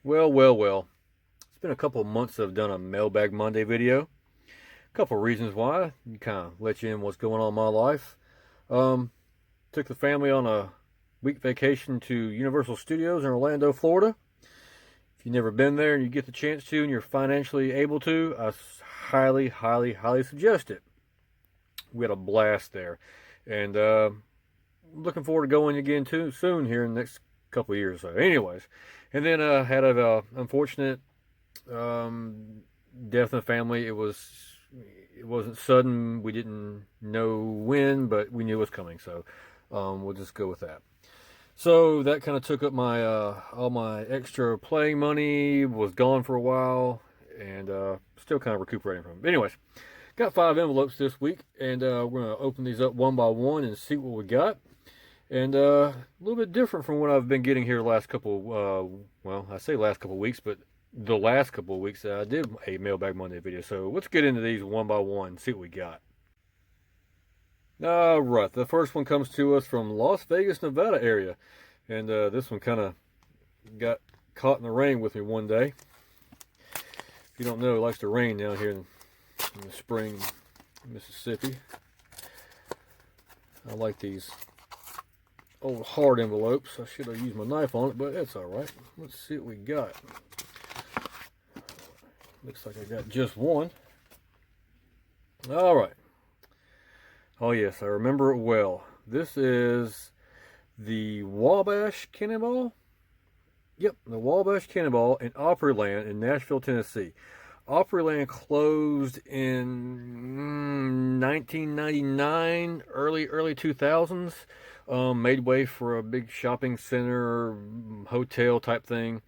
Well. It's been a couple of months that I've done a Mailbag Monday video. A couple of reasons why. Kind of let you in what's going on in my life. Took the family on a week vacation to Universal Studios in Orlando, Florida. If you've never been there and you get the chance to and you're financially able to, I highly suggest it. We had a blast there. And looking forward to going again too soon here in the next couple of years. So anyways, and then had a unfortunate death in the family. It wasn't sudden. We didn't know when, but we knew it was coming. So we'll just go with that. So that kind of took up my all my extra playing money. Was gone for a while, and still kind of recuperating from it. But anyways, got 5 envelopes this week, and we're gonna open these up one by one and see what we got. And a little bit different from what I've been getting here the last couple. Well, I say last couple weeks, but the last couple of weeks that I did a Mailbag Monday video. So let's get into these one by one and see what we got. All right, the first one comes to us from Las Vegas, Nevada area. And this one kind of got caught in the rain with me one day. If you don't know, it likes to rain down here in the spring in Mississippi. I like these old hard envelopes. I should have used my knife on it, but that's all right. Let's see what we got. Looks like I got just one. All right. Oh yes, I remember it well. This is the Wabash Cannonball. Yep, the Wabash Cannonball in Opryland in Nashville, Tennessee. Opryland closed in 1999, early 2000s. Made way for a big shopping center, hotel type thing.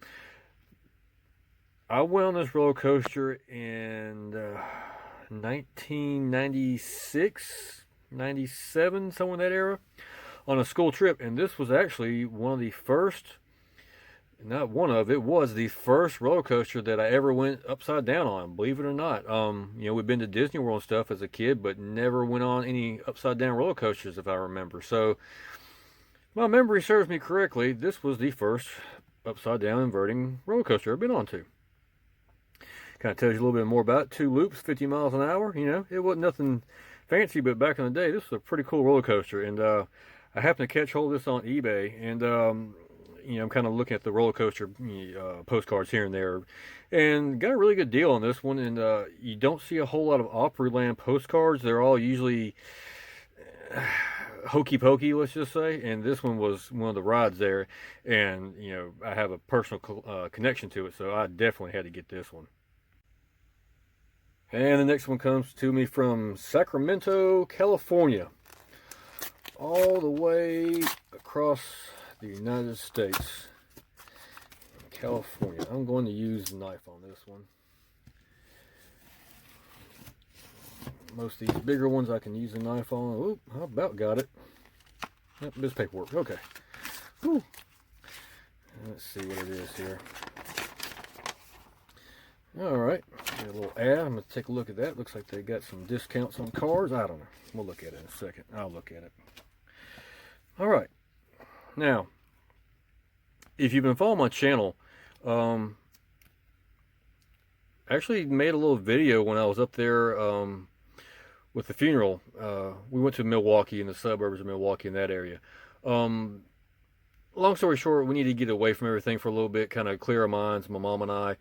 I went on this roller coaster in 1996, 97, somewhere in that era, on a school trip. And this was actually one of the first, not one of, it was the first roller coaster that I ever went upside down on, believe it or not. We've been to Disney World and stuff as a kid, but never went on any upside down roller coasters, if I remember. So, if my memory serves me correctly, this was the first upside down inverting roller coaster I've been on to. Kind of tells you a little bit more about it. 2 loops, 50 miles an hour. You know, it wasn't nothing fancy, but back in the day, this was a pretty cool roller coaster. And I happened to catch hold of this on eBay, and I'm kind of looking at the roller coaster postcards here and there, and got a really good deal on this one. And you don't see a whole lot of Opryland postcards. They're all usually hokey pokey, let's just say. And this one was one of the rides there, and I have a personal connection to it, so I definitely had to get this one. And the next one comes to me from Sacramento, California, all the way across the United States. California. I'm going to use the knife on this one. Most of these bigger ones I can use a knife on. Oop, I about got it. Yep, this paperwork. Okay. Whew. Let's see what it is here. Alright, got a little ad. I'm going to take a look at that. Looks like they got some discounts on cars. I don't know. We'll look at it in a second. I'll look at it. Alright. Now, if you've been following my channel, actually made a little video when I was up there with the funeral. We went to Milwaukee, in the suburbs of Milwaukee, in that area. Long story short, we needed to get away from everything for a little bit, kind of clear our minds, my mom and I.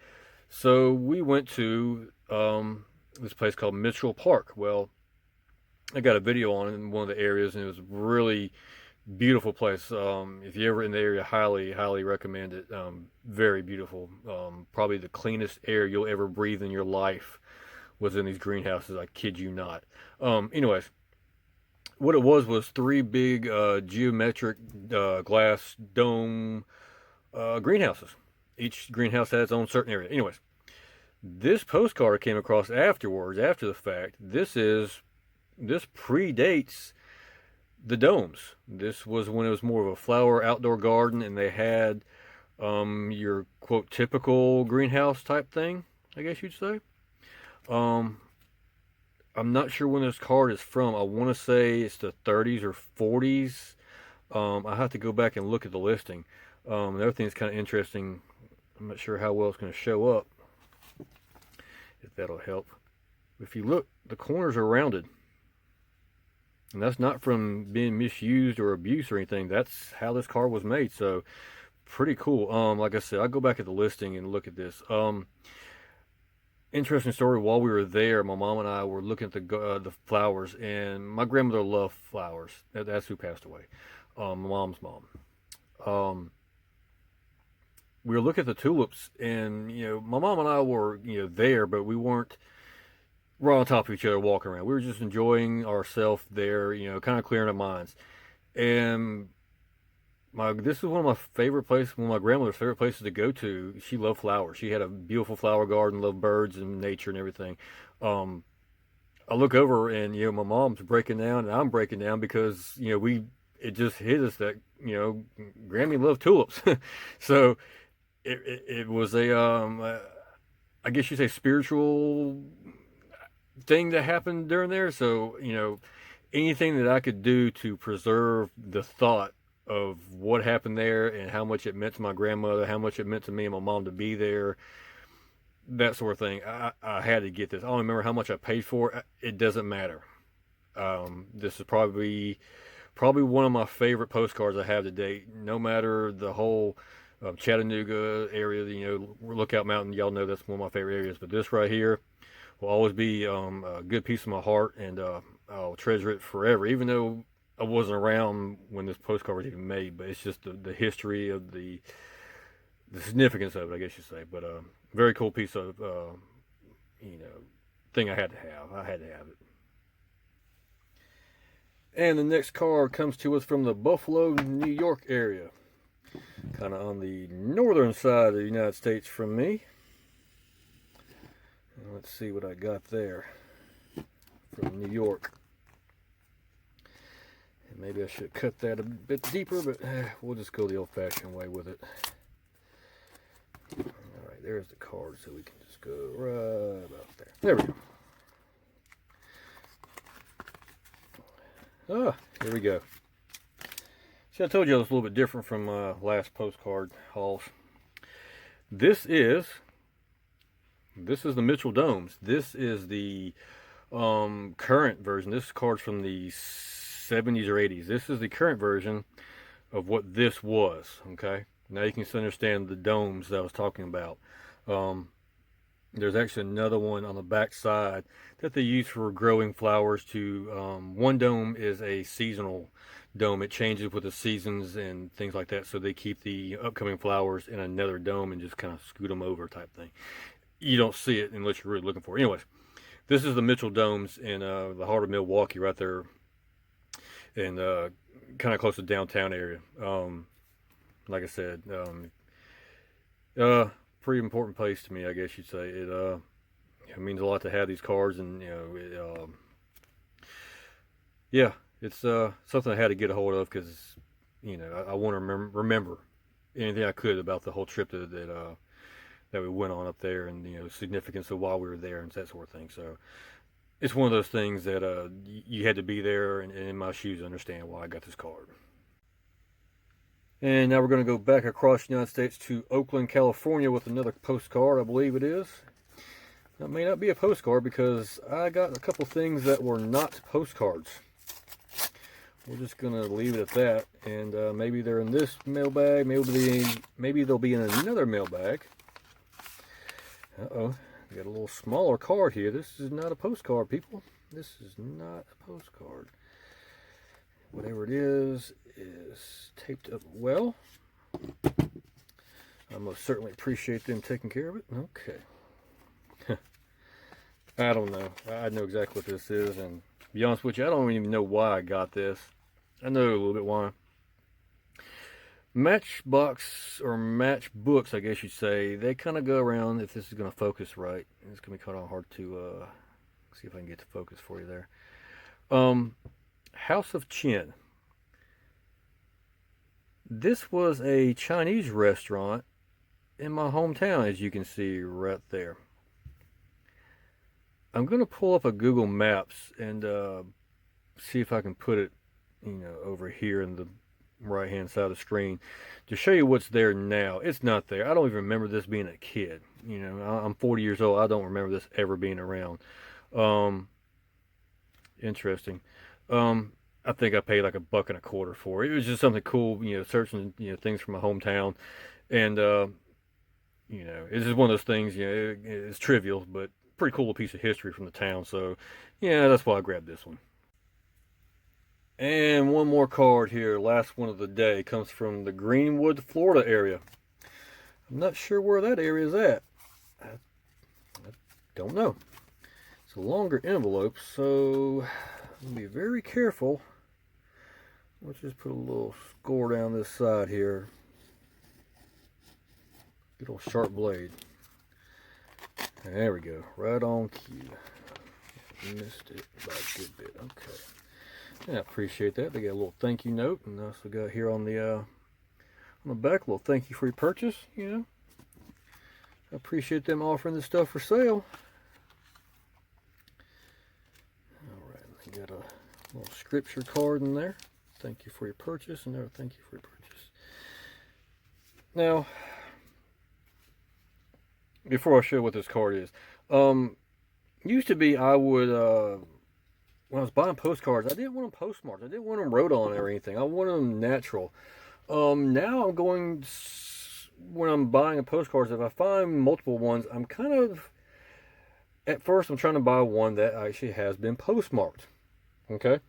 So we went to this place called Mitchell Park. Well, I got a video on it in one of the areas, and it was a really beautiful place. If you're ever in the area, highly recommend it. Very beautiful. Probably the cleanest air you'll ever breathe in your life was in these greenhouses. I kid you not. Anyways, what it was 3 big geometric glass dome greenhouses. Each greenhouse has its own certain area. Anyways, this postcard came across afterwards, after the fact. This predates the domes. This was when it was more of a flower outdoor garden, and they had your quote typical greenhouse type thing, I guess you'd say. I'm not sure when this card is from. I want to say it's the 30s or 40s. I have to go back and look at the listing. The other thing that's kind of interesting, I'm not sure how well it's going to show up, if that'll help. If you look, the corners are rounded. And that's not from being misused or abused or anything. That's how this card was made. So pretty cool. Like I said, I'll go back at the listing and look at this. Interesting story. While we were there, my mom and I were looking at the flowers, and my grandmother loved flowers. That's who passed away. My mom's mom. We were looking at the tulips, and my mom and I were there, but we weren't right on top of each other walking around. We were just enjoying ourselves there, kind of clearing our minds. And this is one of my favorite places, one of my grandmother's favorite places to go to. She loved flowers. She had a beautiful flower garden, loved birds and nature and everything. I look over and my mom's breaking down and I'm breaking down because it just hit us that Grammy loved tulips. So it was I guess you say spiritual thing that happened during there. So anything that I could do to preserve the thought of what happened there and how much it meant to my grandmother, how much it meant to me and my mom to be there, that sort of thing. I had to get this. I don't remember how much I paid for it. It doesn't matter. This is probably one of my favorite postcards I have to date. No matter the whole Chattanooga area, Lookout Mountain, y'all know that's one of my favorite areas. But this right here will always be a good piece of my heart, and I'll treasure it forever, even though I wasn't around when this postcard was even made. But it's just the history of the significance of it, I guess you say. But very cool piece of thing I had to have. I had to have it. And the next card comes to us from the Buffalo, New York area, kind of on the northern side of the United States from me. And let's see what I got there from New York. And maybe I should cut that a bit deeper, but we'll just go the old-fashioned way with it. All right, there's the card, so we can just go right about there. There we go. Ah, here we go. See, I told you I was a little bit different from my last postcard hauls. This is the Mitchell Domes. This is the current version. This card's from the 70s or 80s. This is the current version of what this was. Okay, now you can understand the domes that I was talking about. There's actually another one on the back side that they use for growing flowers. One dome is a seasonal dome. It changes with the seasons and things like that, so they keep the upcoming flowers in another dome and just kind of scoot them over type thing. You don't see it unless you're really looking for it. Anyways, this is the Mitchell Domes in the heart of Milwaukee, right there, and kind of close to downtown area. Like I said, pretty important place to me, I guess you'd say. It means a lot to have these cards, and yeah, it's something I had to get a hold of because I want to remember anything I could about the whole trip that we went on up there, and significance of why we were there and that sort of thing. So it's one of those things that you had to be there and in my shoes to understand why I got this card. And now we're going to go back across the United States to Oakland, California with another postcard, I believe it is. That may not be a postcard because I got a couple things that were not postcards. We're just going to leave it at that. And maybe they're in this mailbag. Maybe they'll be in another mailbag. Uh-oh. Got a little smaller card here. This is not a postcard, people. This is not a postcard. Whatever it is taped up well. I most certainly appreciate them taking care of it. Okay. I don't know. I know exactly what this is, and to be honest with you, I don't even know why I got this. I know a little bit why. Matchbox or matchbooks, I guess you'd say, they kind of go around, if this is going to focus right. It's going to be kind of hard to see if I can get to focus for you there. House of Chin. This was a Chinese restaurant in my hometown, as you can see right there. I'm going to pull up a Google Maps and see if I can put it, over here in the right hand side of the screen to show you what's there now. It's not there. I don't even remember this being a kid. You know, I'm 40 years old. I don't remember this ever being around. Um, Interesting. I think I paid like $1.25 for it. It was just something cool, you know, searching, you know, things from my hometown, and you know, it's just one of those things. You know, it's trivial, but pretty cool piece of history from the town. So, yeah, that's why I grabbed this one. And one more card here, last one of the day, comes from the Greenwood, Florida area. I'm not sure where that area is at. I don't know. It's a longer envelope, so be very careful. Let's just put a little score down this side here. Good old sharp blade. There we go. Right on cue. Missed it by a good bit. Okay. Yeah, I appreciate that. They got a little thank you note, and also got here on the back a little thank you for your purchase. You know, I appreciate them offering this stuff for sale. All right, they got a little scripture card in there. Thank you for your purchase, and there, thank you for your purchase. Now, before I show what this card is, used to be I would when I was buying postcards, I didn't want them postmarked. I didn't want them wrote on or anything. I wanted them natural. Now I'm going, when I'm buying a postcards, if I find multiple ones, I'm kind of, at first I'm trying to buy one that actually has been postmarked. Okay.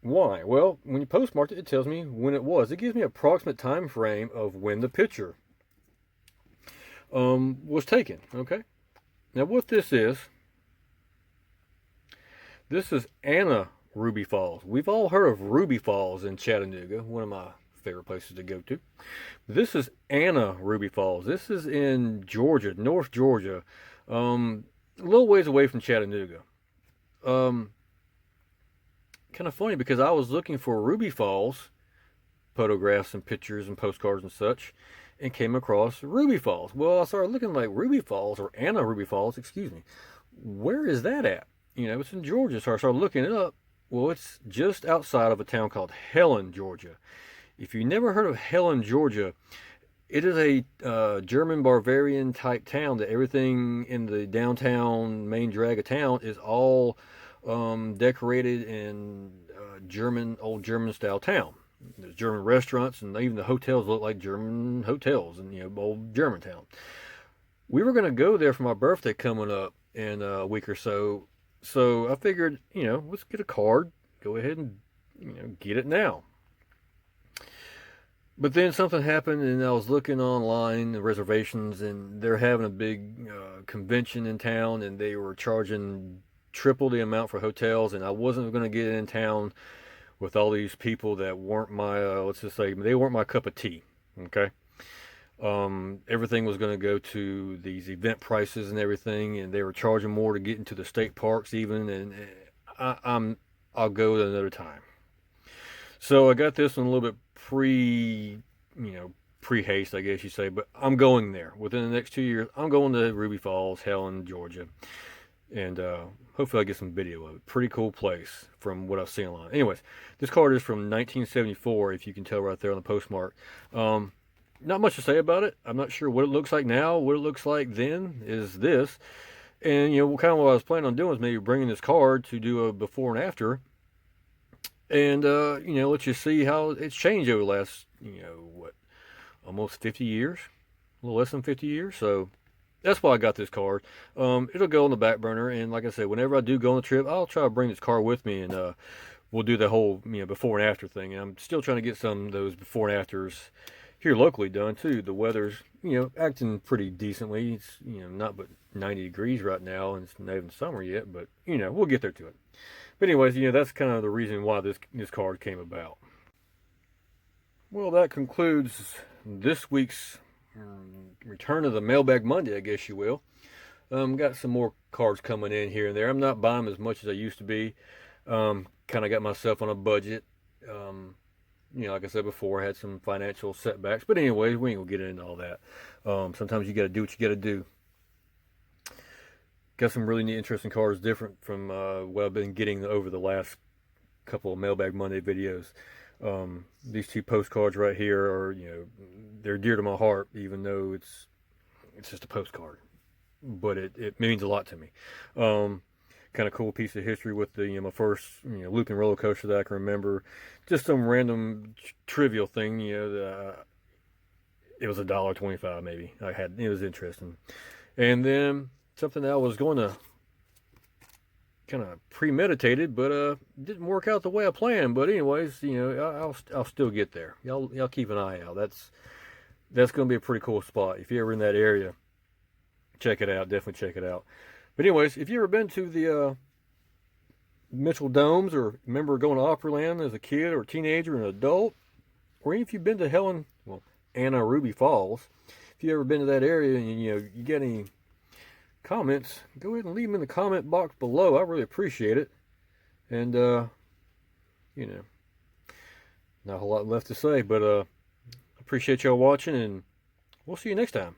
Why? Well, when you postmark it, it tells me when it was. It gives me an approximate time frame of when the picture was taken. Okay. Now what this is Anna Ruby Falls. We've all heard of Ruby Falls in Chattanooga, one of my favorite places to go to. This is Anna Ruby Falls. This is in Georgia, North Georgia, a little ways away from Chattanooga. Kind of funny because I was looking for Ruby Falls photographs and pictures and postcards and such, and came across Ruby Falls. Well, I started looking like Ruby Falls, or Anna Ruby Falls, excuse me. Where is that at? You know, it's in Georgia, so I started looking it up. Well, it's just outside of a town called Helen, Georgia. If you never heard of Helen, Georgia, it is a German Bavarian type town that everything in the downtown main drag of town is all decorated in old German style town. There's German restaurants, and even the hotels look like German hotels in, you know, old German town. We were going to go there for my birthday coming up in a week or so. So I figured, you know, let's get a card, go ahead and, you know, get it now. But then something happened, and I was looking online, the reservations, and they're having a big convention in town, and they were charging triple the amount for hotels, and I wasn't going to get in town with all these people that weren't my, let's just say, they weren't my cup of tea, okay? Everything was going to go to these event prices and everything, and they were charging more to get into the state parks even, and I'll go at another time. So I got this one a little bit pre-haste, I guess you say, but I'm going there. Within the next 2 years, I'm going to Ruby Falls, Helen, Georgia, and hopefully I get some video of it. Pretty cool place from what I've seen online. Anyways, this card is from 1974, if you can tell right there on the postmark. Not much to say about it. I'm not sure what it looks like now. What it looks like then is this. And, you know, kind of what I was planning on doing is maybe bringing this card to do a before and after. And, you know, let you see how it's changed over the last, you know, what, almost 50 years? A little less than 50 years. So that's why I got this card. It'll go on the back burner. And like I said, whenever I do go on the trip, I'll try to bring this card with me. And we'll do the whole, you know, before and after thing. And I'm still trying to get some of those before and afters here locally done too. The weather's, you know, acting pretty decently. It's, you know, not but 90 degrees right now, and it's not even summer yet, but, you know, we'll get there to it. But anyways, you know, that's kind of the reason why this card came about. Well, that concludes this week's return of the Mailbag Monday, I guess you will. Got some more cards coming in here and there. I'm not buying them as much as I used to be. Kind of got myself on a budget. You know, like I said before, I had some financial setbacks. But anyways, we ain't gonna get into all that. Sometimes you gotta do what you gotta do. Got some really neat, interesting cards, different from what I've been getting over the last couple of Mailbag Monday videos. These two postcards right here are, they're dear to my heart, even though it's just a postcard, but it means a lot to me. Kind of cool piece of history with the my first looping roller coaster that I can remember. Just some random trivial thing, it was $1.25 maybe. It was interesting, and then something that I was going to kind of premeditated, but didn't work out the way I planned. But anyways, I'll still get there. Y'all keep an eye out. That's going to be a pretty cool spot. If you're ever in that area, check it out. Definitely check it out. But anyways, if you ever been to the Mitchell Domes, or remember going to Opryland as a kid or a teenager or an adult, or even if you've been to Anna Ruby Falls, if you ever been to that area and you get any comments, go ahead and leave them in the comment box below. I really appreciate it. And not a whole lot left to say, but appreciate y'all watching, and we'll see you next time.